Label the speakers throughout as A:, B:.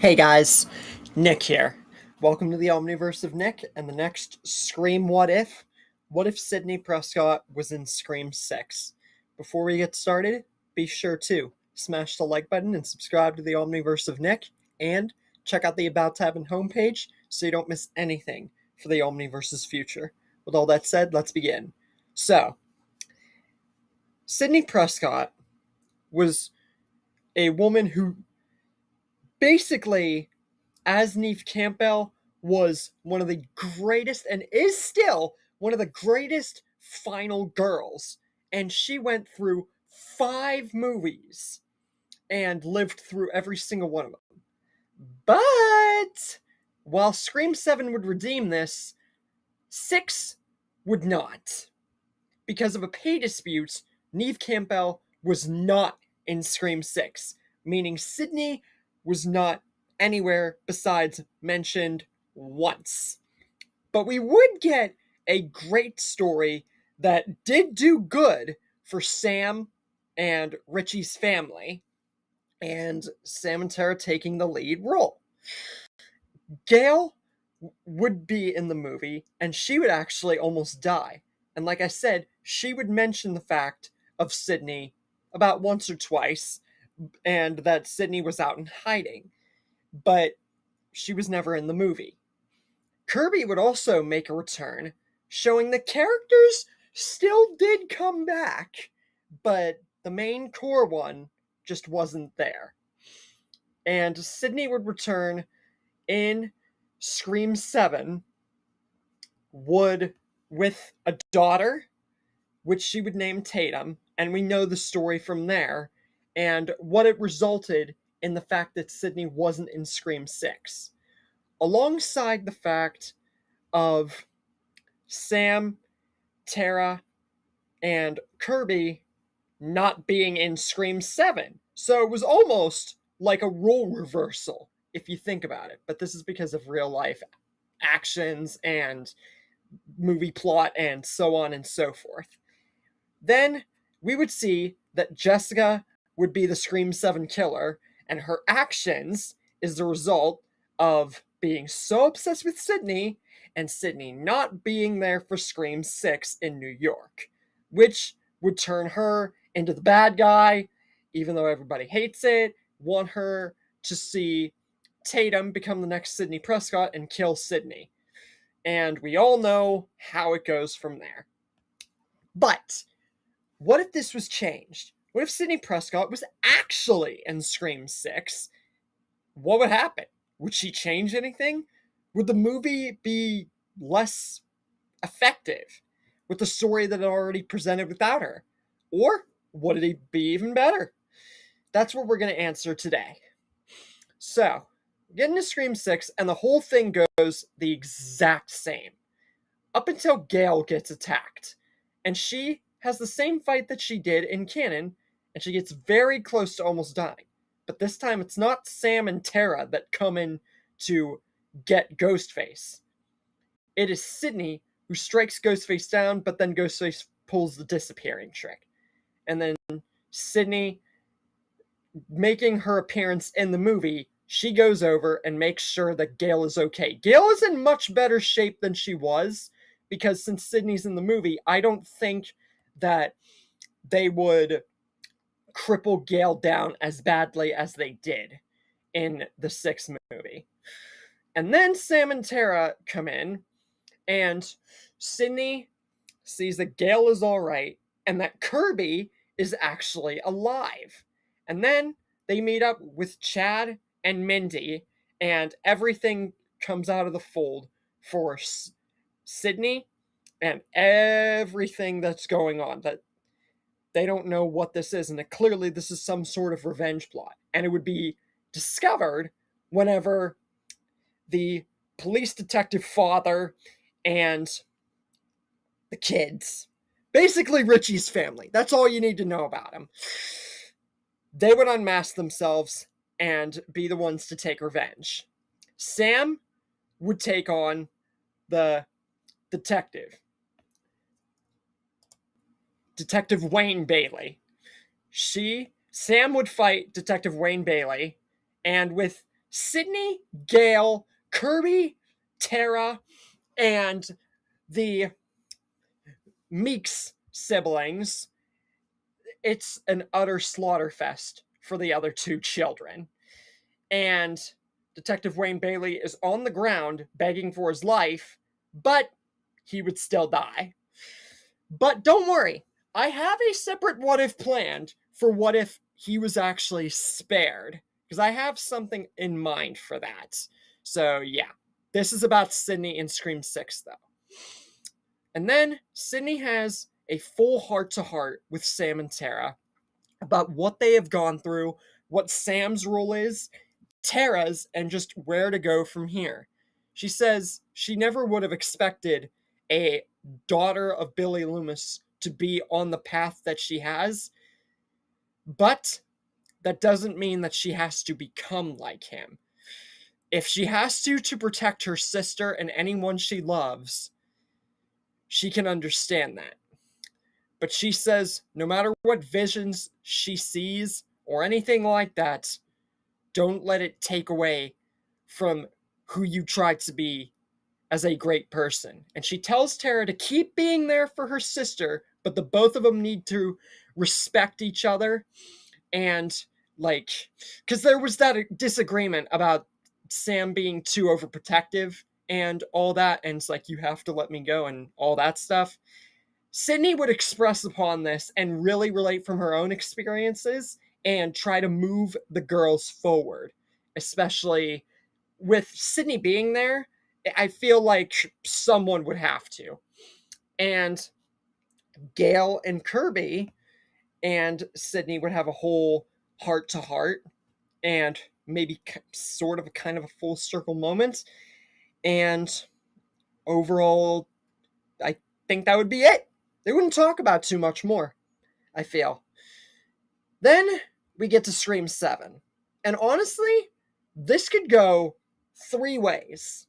A: Hey guys, Nick here. Welcome to the Omniverse of Nick and the next Scream What If? What if Sidney Prescott was in Scream 6? Before we get started, be sure to smash the like button and subscribe to the Omniverse of Nick, and check out the About tab and homepage so you don't miss anything for the Omniverse's future. With all that said, let's begin. So, Sidney Prescott was a woman who basically, as Neve Campbell, was one of the greatest and is still one of the greatest final girls. And she went through 5 movies and lived through every single one of them. But while Scream 7 would redeem this, 6 would not. Because of a pay dispute, Neve Campbell was not in Scream 6, meaning Sidney was not anywhere besides mentioned once. But we would get a great story that did do good for Sam and Richie's family, and Sam and Tara taking the lead role. Gail would be in the movie, and she would actually almost die. And like I said, she would mention the fact of Sidney about once or twice, and that Sidney was out in hiding. But she was never in the movie. Kirby would also make a return, showing the characters still did come back, but the main core one just wasn't there. And Sidney would return in Scream 7 with a daughter, which she would name Tatum, and we know the story from there, and what it resulted in the fact that Sidney wasn't in Scream 6. Alongside the fact of Sam, Tara, and Kirby not being in Scream 7. So it was almost like a role reversal, if you think about it. But this is because of real life actions and movie plot and so on and so forth. Then we would see that Jessica would be the Scream 7 killer, and her actions is the result of being so obsessed with Sidney and Sidney not being there for Scream 6 in New York, which would turn her into the bad guy, even though everybody hates it, want her to see Tatum become the next Sidney Prescott and kill Sidney. And we all know how it goes from there. But what if this was changed? What if Sidney Prescott was actually in Scream 6? What would happen? Would she change anything? Would the movie be less effective with the story that it already presented without her? Or would it be even better? That's what we're going to answer today. So, get into Scream 6, and the whole thing goes the exact same. Up until Gail gets attacked. And she has the same fight that she did in canon, and she gets very close to almost dying. But this time it's not Sam and Tara that come in to get Ghostface. It is Sidney who strikes Ghostface down, but then Ghostface pulls the disappearing trick. And then Sidney, making her appearance in the movie, she goes over and makes sure that Gail is okay. Gail is in much better shape than she was, because since Sidney's in the movie, I don't think that they would cripple Gail down as badly as they did in the 6th movie. And then Sam and Tara come in, and Sidney sees that Gail is all right, and that Kirby is actually alive. And then they meet up with Chad and Mindy, and everything comes out of the fold for Sidney and everything that's going on. That they don't know what this is, and that clearly this is some sort of revenge plot. And it would be discovered whenever the police detective father and the kids, basically Richie's family, that's all you need to know about him, they would unmask themselves and be the ones to take revenge. Sam would take on the Detective Wayne Bailey. Sam would fight Detective Wayne Bailey, and with Sidney, Gail, Kirby, Tara, and the Meeks siblings, it's an utter slaughterfest for the other two children. And Detective Wayne Bailey is on the ground begging for his life, but he would still die. But don't worry, I have a separate what if planned for what if he was actually spared, because I have something in mind for that. So yeah, this is about Sidney in Scream 6 though. And then Sidney has a full heart-to-heart with Sam and Tara about what they have gone through, what Sam's role is, Tara's, and just where to go from here. She says she never would have expected a daughter of Billy Loomis to be on the path that she has, but that doesn't mean that she has to become like him. If she has to protect her sister and anyone she loves, she can understand that. But she says no matter what visions she sees or anything like that, don't let it take away from who you try to be as a great person. And she tells Tara to keep being there for her sister, but the both of them need to respect each other. And like, because there was that disagreement about Sam being too overprotective and all that, and it's like, you have to let me go and all that stuff. Sidney would express upon this and really relate from her own experiences and try to move the girls forward, especially with Sidney being there. I feel like someone would have to. And Gail and Kirby and Sidney would have a whole heart to heart and maybe sort of a kind of a full circle moment. And overall, I think that would be it. They wouldn't talk about too much more, I feel. Then we get to Scream 7. And honestly, this could go 3 ways.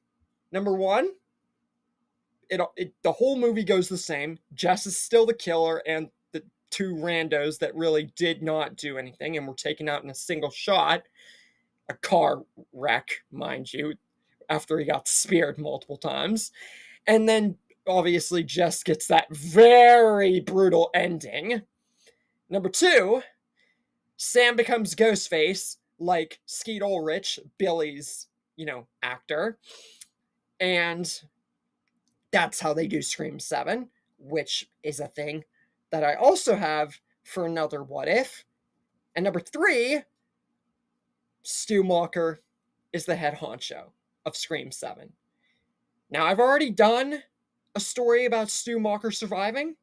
A: Number 1, the whole movie goes the same. Jess is still the killer, and the 2 randos that really did not do anything and were taken out in a single shot. A car wreck, mind you, after he got speared multiple times. And then obviously Jess gets that very brutal ending. Number 2, Sam becomes Ghostface, like Skeet Ulrich, Billy's, actor. And that's how they do Scream 7, which is a thing that I also have for another what if. And number 3, Stu Macher is the head honcho of Scream 7. Now, I've already done a story about Stu Macher surviving.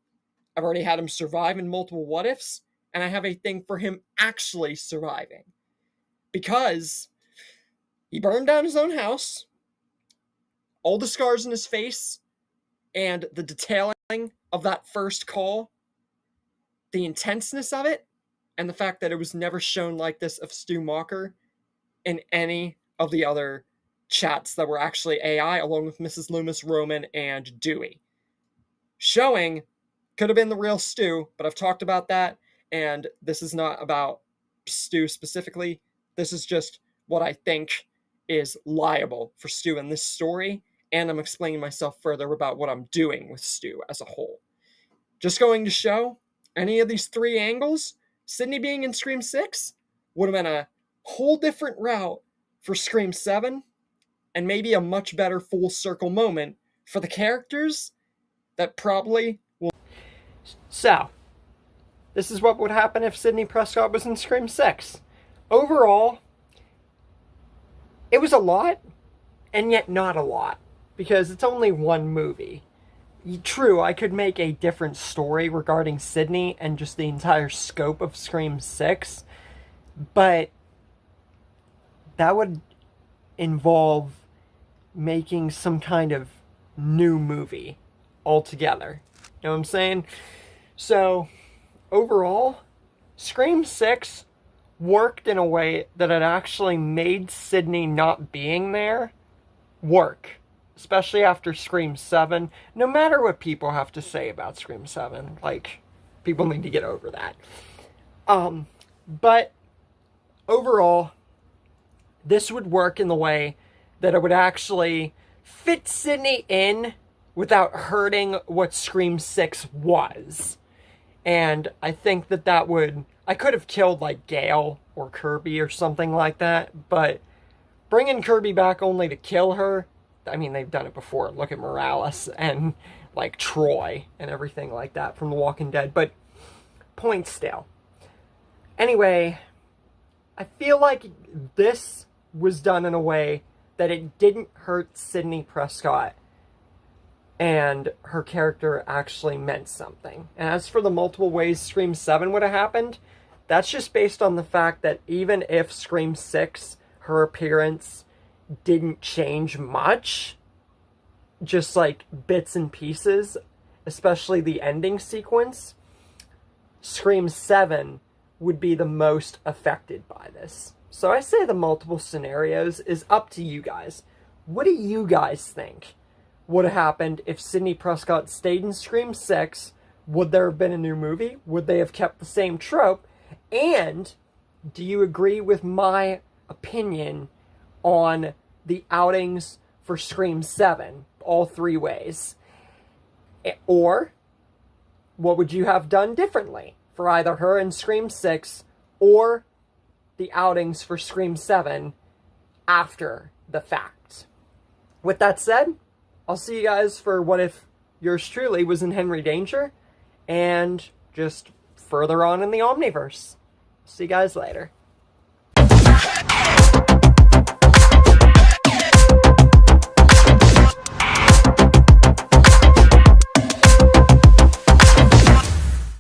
A: I've already had him survive in multiple what ifs, and I have a thing for him actually surviving. Because he burned down his own house, all the scars in his face, and the detailing of that first call, the intenseness of it, and the fact that it was never shown like this of Stu Macher in any of the other chats that were actually AI, along with Mrs. Loomis, Roman, and Dewey. Showing could have been the real Stu, but I've talked about that, and this is not about Stu specifically. This is just what I think is liable for Stu in this story, and I'm explaining myself further about what I'm doing with Stu as a whole. Just going to show, any of these 3 angles, Sidney being in Scream 6 would have been a whole different route for Scream 7, and maybe a much better full circle moment for the characters that probably will. So, this is what would happen if Sidney Prescott was in Scream 6. Overall, it was a lot, and yet not a lot, because it's only one movie. True, I could make a different story regarding Sidney and just the entire scope of Scream 6, but that would involve making some kind of new movie altogether. You know what I'm saying? So, overall, Scream 6 worked in a way that it actually made Sidney not being there work. Especially after Scream 7. No matter what people have to say about Scream 7. Like, people need to get over that. But, overall, this would work in the way that it would actually fit Sidney in without hurting what Scream 6 was. And I think that would... I could have killed, like, Gail or Kirby or something like that, but bringing Kirby back only to kill her... I mean, they've done it before. Look at Morales and, like, Troy and everything like that from The Walking Dead. But, point still. Anyway, I feel like this was done in a way that it didn't hurt Sidney Prescott, and her character actually meant something. And as for the multiple ways Scream 7 would have happened, that's just based on the fact that even if Scream 6, her appearance didn't change much, just like bits and pieces, especially the ending sequence, Scream 7 would be the most affected by this. So I say the multiple scenarios is up to you guys. What do you guys think would have happened if Sidney Prescott stayed in Scream 6? Would there have been a new movie? Would they have kept the same trope? And do you agree with my opinion on the outings for Scream 7, all 3 ways? Or what would you have done differently for either her in Scream 6 or the outings for Scream 7 after the fact? With that said, I'll see you guys for what if yours truly was in Henry Danger, and just further on in the Omniverse. See you guys later.